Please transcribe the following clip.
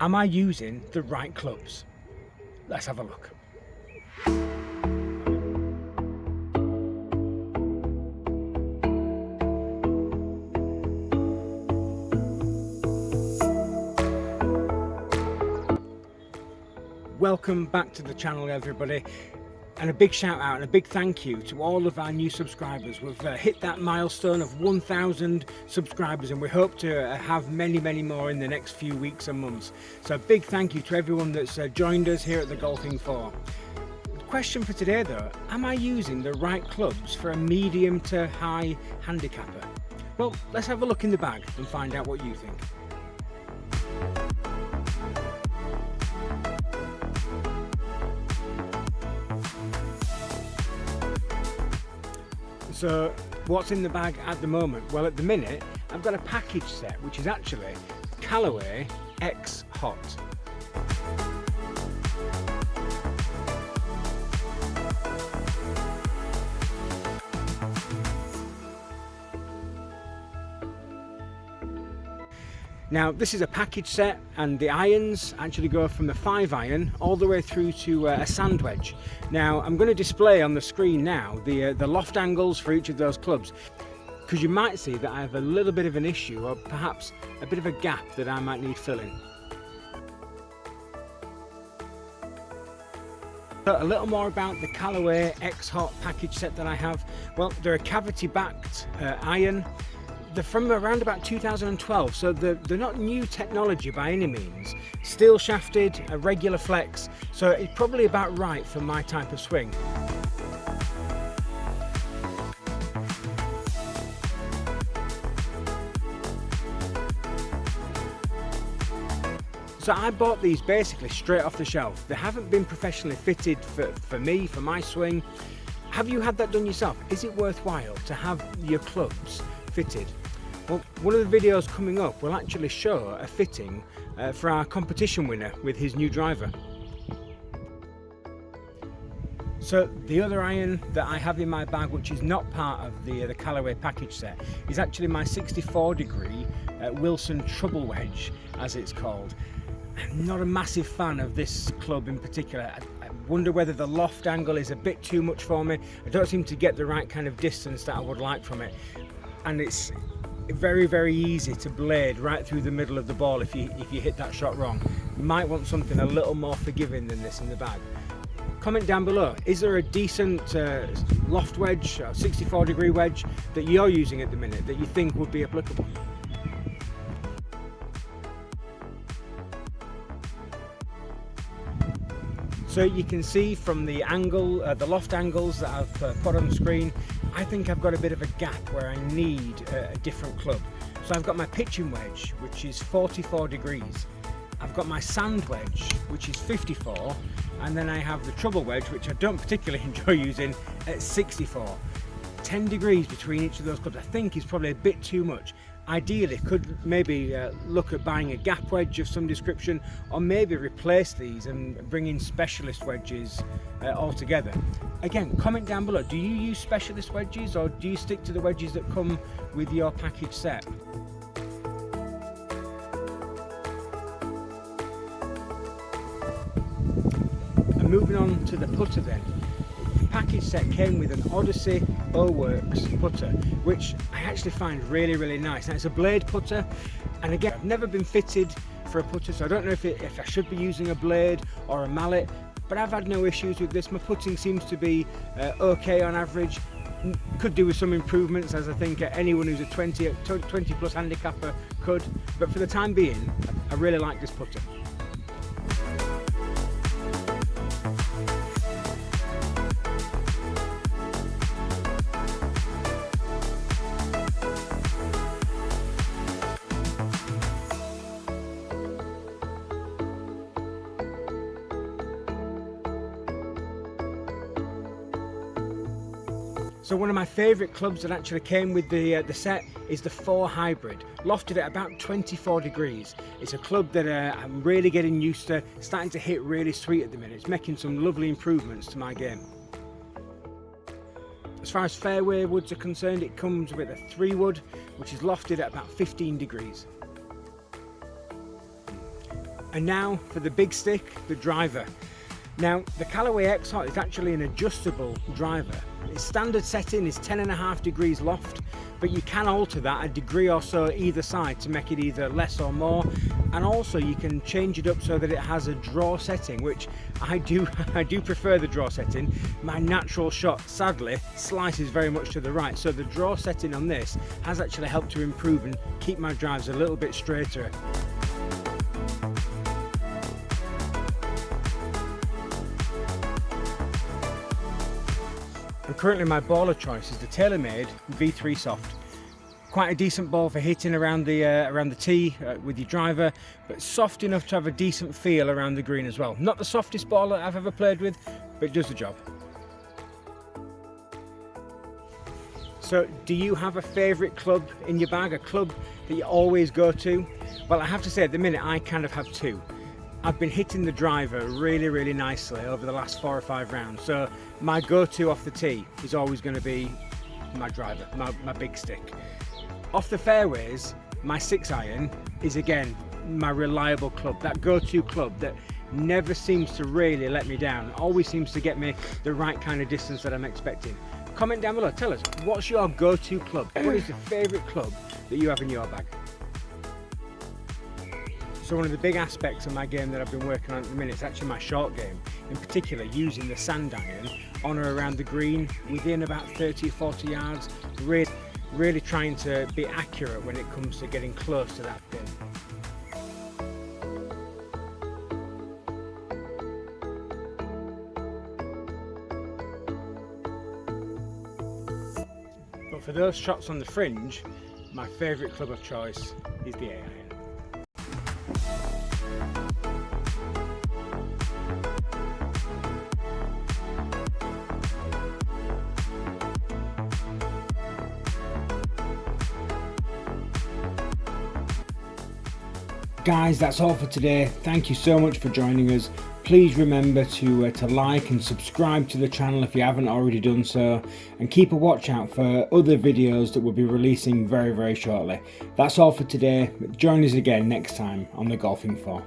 Am I using the right clubs? Let's have a look. Welcome back to the channel, everybody, and a big shout out and a big thank you to all of our new subscribers. We've hit that milestone of 1,000 subscribers, and we hope to have many more in the next few weeks and months. So a big thank you to everyone that's joined us here at the Golfing 4. The question for today though, am I using the right clubs for a medium to high handicapper? Well, let's have a look in the bag and find out what you think. So what's in the bag at the moment? Well, at the minute I've got a package set which is actually Callaway X Hot. Now this is a package set, and the irons actually go from the 5-iron all the way through to a sand wedge. Now I'm going to display on the screen now the loft angles for each of those clubs, because you might see that I have a little bit of an issue, or perhaps a bit of a gap that I might need filling. So a little more about the Callaway X Hot package set that I have. Well, they're a cavity backed iron. They're from around about 2012, so they're not new technology by any means. Steel shafted, a regular flex, so it's probably about right for my type of swing. So I bought these basically straight off the shelf. They haven't been professionally fitted for me, for my swing. Have you had that done yourself? Is it worthwhile to have your clubs fitted? Well, one of the videos coming up will actually show a fitting for our competition winner with his new driver. So the other iron that I have in my bag, which is not part of the Callaway package set, is actually my 64-degree Wilson treble wedge, as it's called. I'm not a massive fan of this club in particular. I wonder whether the loft angle is a bit too much for me. I don't seem to get the right kind of distance that I would like from it, and it's very easy to blade right through the middle of the ball if you hit that shot wrong. You might want something a little more forgiving than this in the bag. Comment down below, is there a decent loft wedge, a 64-degree wedge that you're using at the minute that you think would be applicable? So you can see from the angle, the loft angles that I've put on the screen, I think I've got a bit of a gap where I need a different club. So I've got my pitching wedge, which is 44 degrees. I've got my sand wedge, which is 54, and then I have the treble wedge, which I don't particularly enjoy using, at 64. 10 degrees between each of those clubs I think is probably a bit too much. Ideally could maybe look at buying a gap wedge of some description, or maybe replace these and bring in specialist wedges altogether. Again, comment down below, do you use specialist wedges or do you stick to the wedges that come with your package set? And moving on to the putter then. The package set came with an Odyssey O-Works putter, which I actually find really nice. Now it's a blade putter, and again, I've never been fitted for a putter, so I don't know if I should be using a blade or a mallet, but I've had no issues with this. My putting seems to be okay on average. Could do with some improvements, as I think anyone who's a 20 plus handicapper could, but for the time being I really like this putter. So one of my favourite clubs that actually came with the set is the 4 Hybrid, lofted at about 24 degrees. It's a club that I'm really getting used to, starting to hit really sweet at the minute. It's making some lovely improvements to my game. As far as fairway woods are concerned, it comes with a 3 wood, which is lofted at about 15 degrees. And now for the big stick, the driver. Now the Callaway X Hot is actually an adjustable driver. Its standard setting is 10.5 degrees loft, but you can alter that a degree or so either side to make it either less or more, and also you can change it up so that it has a draw setting, which I do prefer the draw setting. My natural shot sadly slices very much to the right, so the draw setting on this has actually helped to improve and keep my drives a little bit straighter. And currently my ball of choice is the TaylorMade V3 Soft. Quite a decent ball for hitting around the tee with your driver, but soft enough to have a decent feel around the green as well. Not the softest ball that I've ever played with, but it does the job. So do you have a favourite club in your bag, a club that you always go to? Well, I have to say at the minute I kind of have two. I've been hitting the driver really nicely over the last 4 or 5 rounds, so my go-to off the tee is always going to be my driver, my big stick. Off the fairways, my 6-iron is again my reliable club, that go-to club that never seems to really let me down, always seems to get me the right kind of distance that I'm expecting. Comment down below, tell us, what's your go-to club? What is the favourite club that you have in your bag? So one of the big aspects of my game that I've been working on at the minute is actually my short game, in particular using the sand iron on or around the green within about 30 or 40 yards, really trying to be accurate when it comes to getting close to that pin. But for those shots on the fringe, my favourite club of choice is the 8-iron. Guys, that's all for today. Thank you so much for joining us. Please remember to like and subscribe to the channel if you haven't already done so, and keep a watch out for other videos that we'll be releasing very shortly. That's all for today. Join us again next time on The Golfing 4.